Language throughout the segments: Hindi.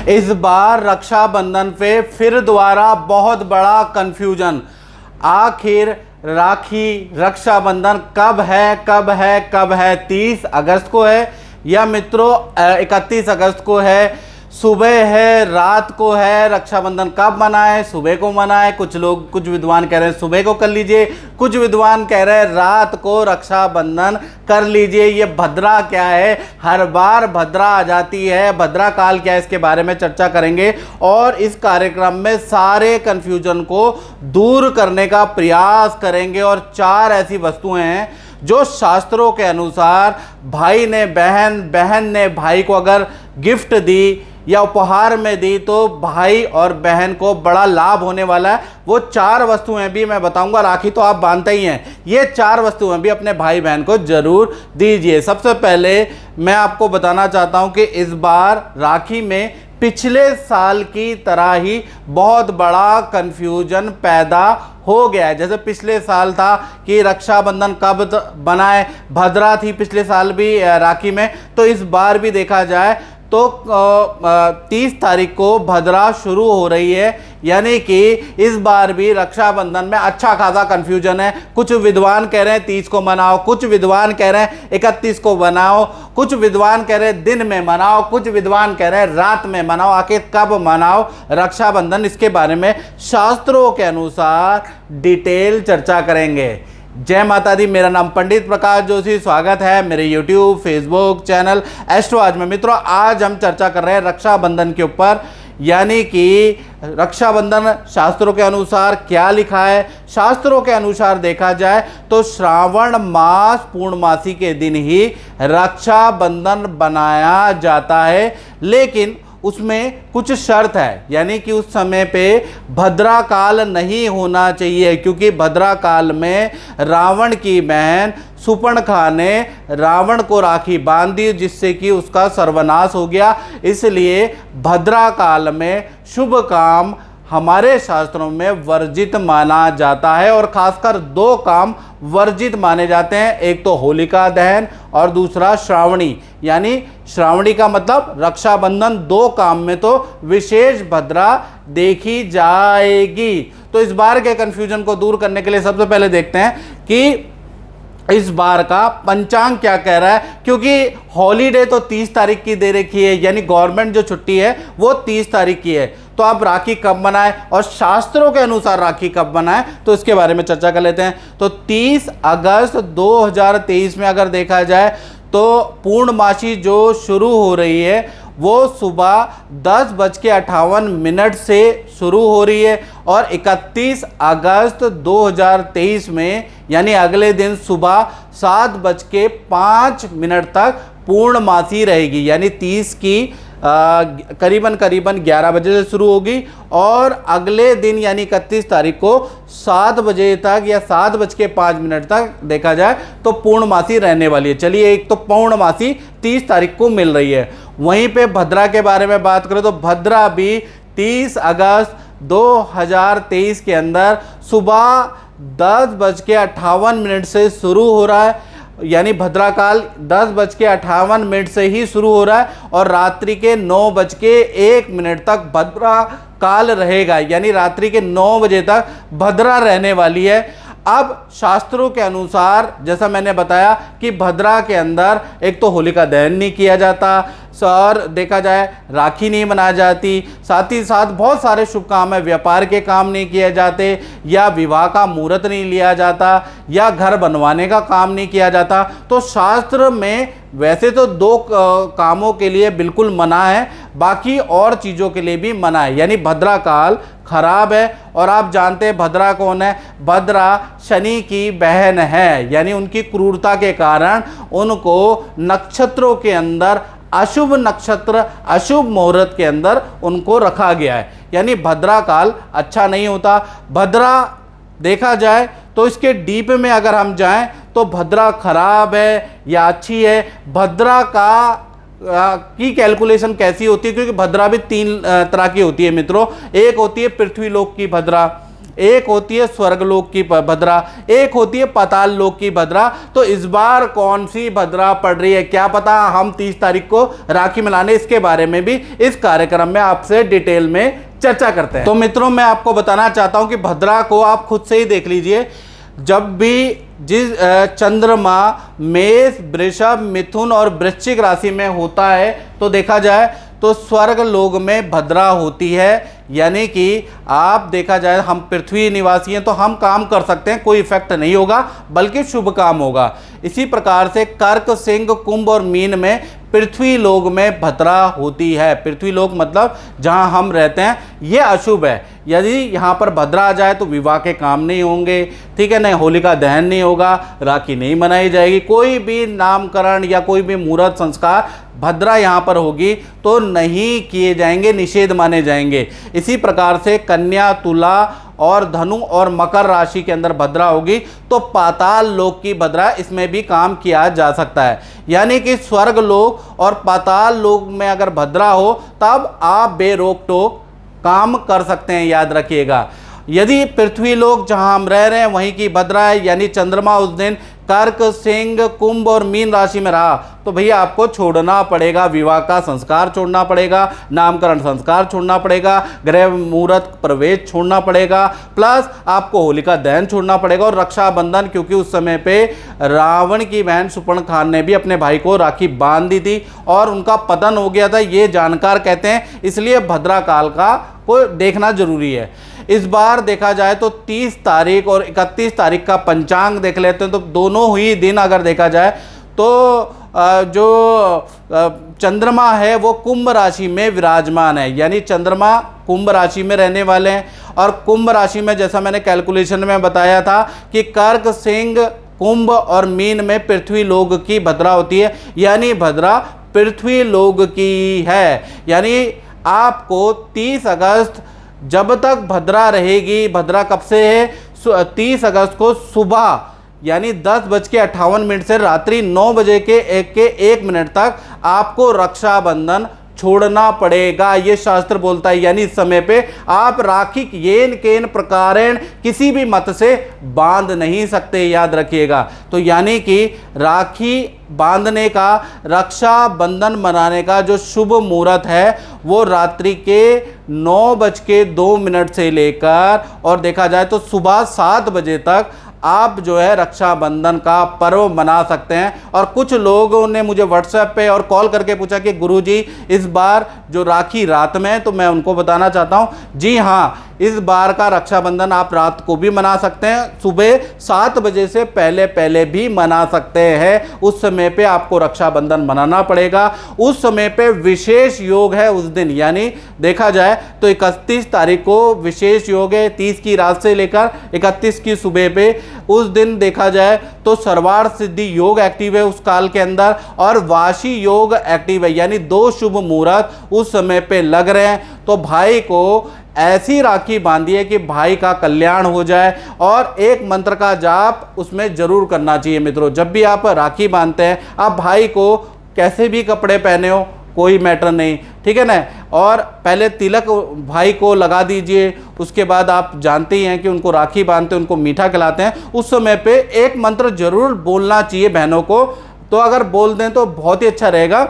इस बार रक्षाबंधन पे फिर दोबारा बहुत बड़ा कंफ्यूजन। आखिर राखी रक्षाबंधन कब है? 30 अगस्त को है या मित्रों 31 अगस्त को है? सुबह है, रात को है? रक्षाबंधन कब मनाएं? सुबह को मनाएं? कुछ विद्वान कह रहे हैं सुबह को कर लीजिए, कुछ विद्वान कह रहे हैं रात को रक्षाबंधन कर लीजिए। ये भद्रा क्या है? हर बार भद्रा आ जाती है। भद्रा काल क्या है, इसके बारे में चर्चा करेंगे और इस कार्यक्रम में सारे कंफ्यूजन को दूर करने का प्रयास करेंगे। और 4 ऐसी वस्तुएं हैं जो शास्त्रों के अनुसार भाई ने बहन ने भाई को अगर गिफ्ट दी या उपहार में दी तो भाई और बहन को बड़ा लाभ होने वाला है। वो 4 वस्तुएं भी मैं बताऊंगा। राखी तो आप बांधते ही हैं, ये 4 वस्तुएं भी अपने भाई बहन को जरूर दीजिए। सबसे पहले मैं आपको बताना चाहता हूं कि इस बार राखी में पिछले साल की तरह ही बहुत बड़ा कंफ्यूजन पैदा हो गया है। जैसे पिछले साल था कि रक्षाबंधन कब बनाए, भद्रा थी पिछले साल भी राखी में, तो इस बार भी देखा जाए तो 30 तारीख को भद्रा शुरू हो रही है। यानी कि इस बार भी रक्षाबंधन में अच्छा खासा कंफ्यूजन है। कुछ विद्वान कह रहे हैं 30 को मनाओ, कुछ विद्वान कह रहे हैं 31 को मनाओ, कुछ विद्वान कह रहे हैं दिन में मनाओ, कुछ विद्वान कह रहे हैं रात में मनाओ। आखिर कब मनाओ रक्षाबंधन, इसके बारे में शास्त्रों के अनुसार डिटेल चर्चा करेंगे। जय माता दी। मेरा नाम पंडित प्रकाश जोशी, स्वागत है मेरे YouTube, फेसबुक चैनल एस्ट्रो आज में। मित्रों, आज हम चर्चा कर रहे हैं रक्षाबंधन के ऊपर, यानी कि रक्षाबंधन शास्त्रों के अनुसार क्या लिखा है। शास्त्रों के अनुसार देखा जाए तो श्रावण मास पूर्णमासी के दिन ही रक्षाबंधन बनाया जाता है, लेकिन उसमें कुछ शर्त है। यानी कि उस समय पे भद्रा काल नहीं होना चाहिए, क्योंकि भद्रा काल में रावण की बहन सुपर्णखा ने रावण को राखी बांध दी, जिससे कि उसका सर्वनाश हो गया। इसलिए भद्रा काल में शुभ काम हमारे शास्त्रों में वर्जित माना जाता है। और खासकर 2 काम वर्जित माने जाते हैं, एक तो होलिका दहन और दूसरा श्रावणी। यानी श्रावणी का मतलब रक्षाबंधन, 2 काम में तो विशेष भद्रा देखी जाएगी। तो इस बार के कंफ्यूजन को दूर करने के लिए सबसे पहले देखते हैं कि इस बार का पंचांग क्या कह रहा है। क्योंकि हॉलीडे तो 30 तारीख की दे रखी है, यानी गवर्नमेंट जो छुट्टी है वो 30 तारीख की है। तो अब राखी कब मनाए और शास्त्रों के अनुसार राखी कब मनाए, तो इसके बारे में चर्चा कर लेते हैं। तो 30 अगस्त 2023 में अगर देखा जाए तो पूर्णमासी जो शुरू हो रही है वो सुबह 10:58 से शुरू हो रही है और 31 अगस्त 2023 में यानी अगले दिन सुबह 7:05 तक पूर्णमासी रहेगी। यानी 30 की करीबन 11 बजे से शुरू होगी और अगले दिन यानी 31 तारीख को 7 बजे तक या 7:05 तक देखा जाए तो पूर्णमासी रहने वाली है। चलिए, एक तो पूर्णमासी 30 तारीख को मिल रही है। वहीं पे भद्रा के बारे में बात करें तो भद्रा भी 30 अगस्त 2023 के अंदर सुबह 10:58 से शुरू हो रहा है। यानी भद्रा काल 10:58 से ही शुरू हो रहा है और रात्रि के 9:01 तक भद्रा काल रहेगा। यानी रात्रि के 9 बजे तक भद्रा रहने वाली है। अब शास्त्रों के अनुसार जैसा मैंने बताया कि भद्रा के अंदर एक तो होलिका दहन नहीं किया जाता और देखा जाए राखी नहीं मनाई जाती, साथ ही साथ बहुत सारे शुभ काम है, व्यापार के काम नहीं किए जाते या विवाह का मुहूर्त नहीं लिया जाता या घर बनवाने का काम नहीं किया जाता। तो शास्त्र में वैसे तो 2 कामों के लिए बिल्कुल मना है, बाकी और चीज़ों के लिए भी मना है। यानी भद्रा काल खराब है। और आप जानते हैं भद्रा कौन है? भद्रा शनि की बहन है। यानी उनकी क्रूरता के कारण उनको नक्षत्रों के अंदर अशुभ नक्षत्र, अशुभ मुहूर्त के अंदर उनको रखा गया है। यानी भद्रा काल अच्छा नहीं होता। भद्रा देखा जाए तो इसके डीप में अगर हम जाएं तो भद्रा खराब है या अच्छी है। भद्रा की कैलकुलेशन कैसी होती है, क्योंकि भद्रा भी 3 तरह की होती है मित्रों। एक होती है पृथ्वी लोक की भद्रा, एक होती है स्वर्गलोक की भद्रा, एक होती है पाताल लोक की भद्रा। तो इस बार कौन सी भद्रा पड़ रही है क्या पता, हम 30 तारीख को राखी मिलाने, इसके बारे में भी इस कार्यक्रम में आपसे डिटेल में चर्चा करते हैं। तो मित्रों, मैं आपको बताना चाहता हूं कि भद्रा को आप खुद से ही देख लीजिए। जब भी जिस चंद्रमा मेष, वृषभ, मिथुन और वृश्चिक राशि में होता है तो देखा जाए तो स्वर्ग लोक में भद्रा होती है। यानी कि आप देखा जाए हम पृथ्वी निवासी हैं तो हम काम कर सकते हैं, कोई इफेक्ट नहीं होगा बल्कि शुभ काम होगा। इसी प्रकार से कर्क, सिंह, कुंभ और मीन में पृथ्वी लोक में भद्रा होती है। पृथ्वी लोक मतलब जहां हम रहते हैं, ये अशुभ है। यदि यहाँ पर भद्रा आ जाए तो विवाह के काम नहीं होंगे, ठीक है, नहीं होलिका दहन नहीं होगा, राखी नहीं मनाई जाएगी, कोई भी नामकरण या कोई भी मुहूर्त संस्कार भद्रा यहाँ पर होगी तो नहीं किए जाएंगे, निषेध माने जाएंगे। इसी प्रकार से कन्या, तुला और धनु और मकर राशि के अंदर भद्रा होगी तो पाताल लोक की भद्रा, इसमें भी काम किया जा सकता है। यानी कि स्वर्ग लोक और पाताल लोक में अगर भद्रा हो तब आप बेरोक टोक काम कर सकते हैं, याद रखिएगा। यदि पृथ्वी लोक जहां हम रह रहे हैं वहीं की भद्रा है, यानी चंद्रमा उस दिन कर्क, सिंह, कुंभ और मीन राशि में रहा तो भैया आपको छोड़ना पड़ेगा, विवाह का संस्कार छोड़ना पड़ेगा, नामकरण संस्कार छोड़ना पड़ेगा, गृह मुहूर्त प्रवेश छोड़ना पड़ेगा, प्लस आपको होलिका दहन छोड़ना पड़ेगा और रक्षाबंधन, क्योंकि उस समय पे रावण की बहन सुपर्णखा ने भी अपने भाई को राखी बांध दी थी और उनका पतन हो गया था, ये जानकार कहते हैं। इसलिए भद्रा काल का को देखना जरूरी है। इस बार देखा जाए तो 30 तारीख और 31 तारीख का पंचांग देख लेते हैं तो दोनों ही दिन अगर देखा जाए तो जो चंद्रमा है वो कुंभ राशि में विराजमान है, यानी चंद्रमा कुंभ राशि में रहने वाले हैं। और कुंभ राशि में जैसा मैंने कैलकुलेशन में बताया था कि कर्क, सिंह, कुंभ और मीन में पृथ्वी लोक की भद्रा होती है, यानी भद्रा पृथ्वी लोक की है। यानी आपको 30 अगस्त जब तक भद्रा रहेगी, भद्रा कब से है, 30 अगस्त को सुबह यानी 10:58 से रात्रि 9 बजे के 1 मिनट तक आपको रक्षाबंधन छोड़ना पड़ेगा, ये शास्त्र बोलता है। यानी इस समय पे आप राखी येन केन प्रकारेण किसी भी मत से बांध नहीं सकते, याद रखिएगा। तो यानी कि राखी बांधने का, रक्षाबंधन मनाने का जो शुभ मुहूर्त है वो रात्रि के 9:02 से लेकर और देखा जाए तो सुबह 7 बजे तक आप जो है रक्षाबंधन का पर्व मना सकते हैं। और कुछ लोगों ने मुझे व्हाट्सएप पे और कॉल करके पूछा कि गुरुजी इस बार जो राखी रात में है, तो मैं उनको बताना चाहता हूं जी हाँ, इस बार का रक्षाबंधन आप रात को भी मना सकते हैं, सुबह 7 बजे से पहले पहले भी मना सकते हैं। उस समय पे आपको रक्षाबंधन मनाना पड़ेगा। उस समय पे विशेष योग है उस दिन, यानी देखा जाए तो 31 तारीख को विशेष योग है, 30 की रात से लेकर 31 की सुबह पे। उस दिन देखा जाए तो सर्वार्थ सिद्धि योग एक्टिव है उस काल के अंदर और वाशी योग एक्टिव है, यानी 2 शुभ मुहूर्त उस समय पे लग रहे हैं। तो भाई को ऐसी राखी बांधिए कि भाई का कल्याण हो जाए और एक मंत्र का जाप उसमें जरूर करना चाहिए। मित्रों, जब भी आप राखी बांधते हैं, आप भाई को कैसे भी कपड़े पहने हो कोई मैटर नहीं, ठीक है ना। और पहले तिलक भाई को लगा दीजिए, उसके बाद आप जानते ही हैं कि उनको राखी बांधते हैं, उनको मीठा खिलाते हैं। उस समय पे एक मंत्र जरूर बोलना चाहिए बहनों को, तो अगर बोल दें तो बहुत ही अच्छा रहेगा।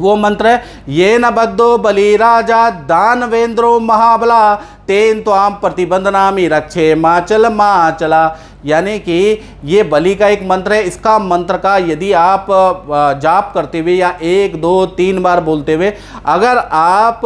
वो मंत्र है, ये न बद्धो बलिराजा दानवेंद्रो महाबला तेन तो आम प्रतिबंधनामी रक्षे माचल माचला। यानी कि ये बलि का एक मंत्र है। इसका मंत्र का यदि आप जाप करते हुए या 1, 2, 3 बार बोलते हुए अगर आप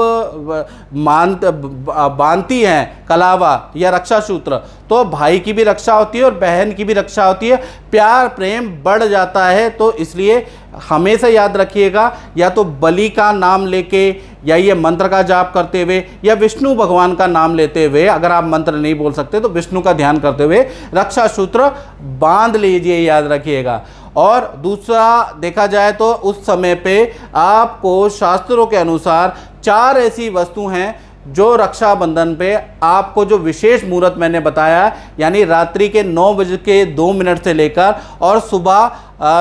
बांधती हैं कलावा या रक्षा सूत्र, तो भाई की भी रक्षा होती है और बहन की भी रक्षा होती है, प्यार प्रेम बढ़ जाता है। तो इसलिए हमेशा याद रखिएगा, या तो बलि का नाम लेके या ये मंत्र का जाप करते हुए या विष्णु भगवान का नाम लेते हुए, अगर आप मंत्र नहीं बोल सकते तो विष्णु का ध्यान करते हुए रक्षा सूत्र बांध लीजिए, याद रखिएगा। और दूसरा देखा जाए तो उस समय पे आपको शास्त्रों के अनुसार 4 ऐसी वस्तु हैं जो रक्षाबंधन पे आपको जो विशेष मुहूर्त मैंने बताया, यानी रात्रि के 9:02 से लेकर और सुबह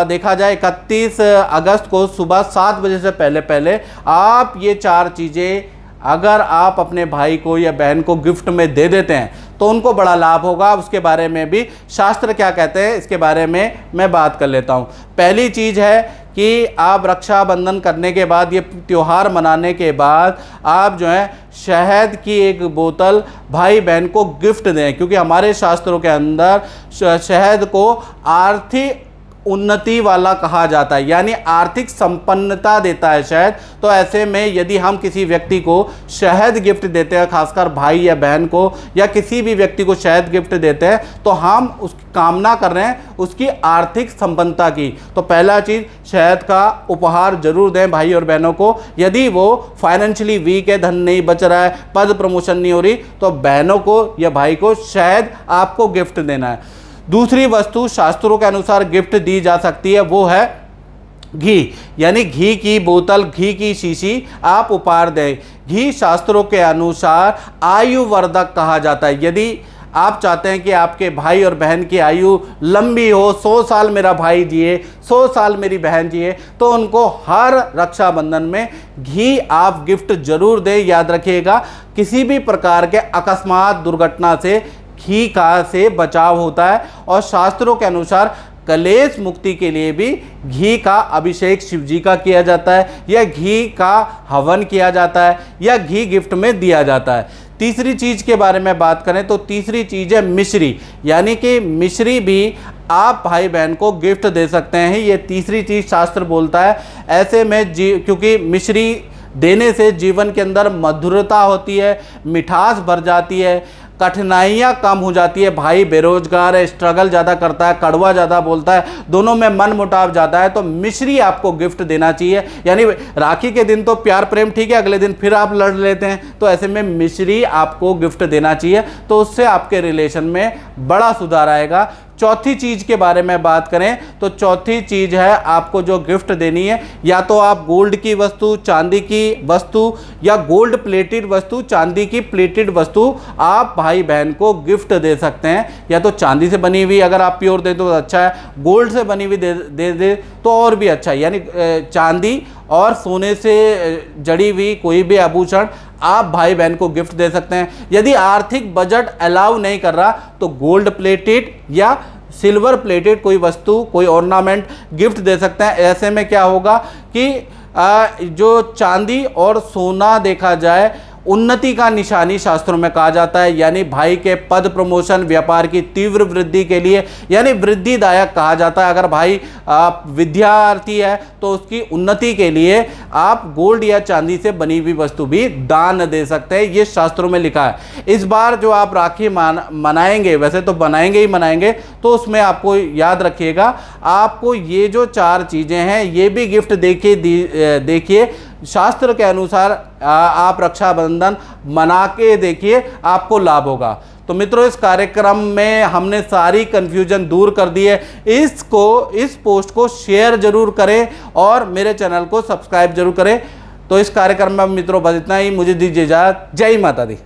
देखा जाए 31 अगस्त को सुबह 7 बजे से पहले पहले आप ये 4 चीज़ें अगर आप अपने भाई को या बहन को गिफ्ट में दे देते हैं तो तो उनको बड़ा लाभ होगा। उसके बारे में भी शास्त्र क्या कहते हैं इसके बारे में मैं बात कर लेता हूँ। पहली चीज़ है कि आप रक्षाबंधन करने के बाद, ये त्यौहार मनाने के बाद आप जो है शहद की एक बोतल भाई बहन को गिफ्ट दें, क्योंकि हमारे शास्त्रों के अंदर शहद को आर्थिक उन्नति वाला कहा जाता है, यानी आर्थिक संपन्नता देता है शहद। तो ऐसे में यदि हम किसी व्यक्ति को शहद गिफ्ट देते हैं, खासकर भाई या बहन को या किसी भी व्यक्ति को शहद गिफ्ट देते हैं, तो हम उसकी कामना कर रहे हैं उसकी आर्थिक संपन्नता की। तो पहला चीज़, शहद का उपहार जरूर दें भाई और बहनों को। यदि वो फाइनेंशियली वीक है, धन नहीं बच रहा है, पद प्रमोशन नहीं हो रही, तो बहनों को या भाई को शहद आपको गिफ्ट देना है। दूसरी वस्तु शास्त्रों के अनुसार गिफ्ट दी जा सकती है, वो है घी, यानी घी की बोतल, घी की शीशी आप उपहार दें। घी शास्त्रों के अनुसार आयुवर्धक कहा जाता है। यदि आप चाहते हैं कि आपके भाई और बहन की आयु लंबी हो, 100 साल मेरा भाई जिए, 100 साल मेरी बहन जिए, तो उनको हर रक्षाबंधन में घी आप गिफ्ट जरूर दें। याद रखिएगा, किसी भी प्रकार के अकस्मात दुर्घटना से घी का से बचाव होता है। और शास्त्रों के अनुसार कलेश मुक्ति के लिए भी घी का अभिषेक शिव जी का किया जाता है, या घी का हवन किया जाता है, या घी गिफ्ट में दिया जाता है। तीसरी चीज़ के बारे में बात करें तो तीसरी चीज़ है मिश्री, यानी कि मिश्री भी आप भाई बहन को गिफ्ट दे सकते हैं। ये तीसरी चीज़ शास्त्र बोलता है। ऐसे में क्योंकि मिश्री देने से जीवन के अंदर मधुरता होती है, मिठास भर जाती है, कठिनाइयाँ कम हो जाती है। भाई बेरोजगार है, स्ट्रगल ज़्यादा करता है, कड़वा ज़्यादा बोलता है, दोनों में मन मुटाव ज़्यादा है, तो मिश्री आपको गिफ्ट देना चाहिए। यानी राखी के दिन तो प्यार प्रेम ठीक है, अगले दिन फिर आप लड़ लेते हैं, तो ऐसे में मिश्री आपको गिफ्ट देना चाहिए, तो उससे आपके रिलेशन में बड़ा सुधार आएगा। चौथी चीज़ के बारे में बात करें तो चौथी चीज़ है आपको जो गिफ्ट देनी है, या तो आप गोल्ड की वस्तु, चांदी की वस्तु, या गोल्ड प्लेटेड वस्तु, चांदी की प्लेटेड वस्तु आप भाई बहन को गिफ्ट दे सकते हैं। या तो चांदी से बनी हुई अगर आप प्योर दे तो अच्छा है, गोल्ड से बनी हुई दे तो और भी अच्छा है। यानी चांदी और सोने से जड़ी हुई कोई भी आभूषण आप भाई बहन को गिफ्ट दे सकते हैं। यदि आर्थिक बजट अलाउ नहीं कर रहा तो गोल्ड प्लेटेड या सिल्वर प्लेटेड कोई वस्तु, कोई ऑर्नामेंट गिफ्ट दे सकते हैं। ऐसे में क्या होगा कि जो चांदी और सोना देखा जाए उन्नति का निशानी शास्त्रों में कहा जाता है, यानी भाई के पद प्रमोशन, व्यापार की तीव्र वृद्धि के लिए यानी वृद्धिदायक कहा जाता है। अगर भाई विद्यार्थी है तो उसकी उन्नति के लिए आप गोल्ड या चांदी से बनी हुई वस्तु भी दान दे सकते हैं, ये शास्त्रों में लिखा है। इस बार जो आप राखी मनाएंगे, वैसे तो बनाएंगे ही मनाएंगे, तो उसमें आपको याद रखिएगा आपको ये जो 4 चीज़ें हैं ये भी गिफ्ट देखिए शास्त्र के अनुसार आप रक्षाबंधन मना के देखिए, आपको लाभ होगा। तो मित्रों, इस कार्यक्रम में हमने सारी कन्फ्यूजन दूर कर दी है। इस पोस्ट को शेयर जरूर करें और मेरे चैनल को सब्सक्राइब जरूर करें। तो इस कार्यक्रम में मित्रों बस इतना ही, मुझे दीजिए इजाज़त। जय माता दी।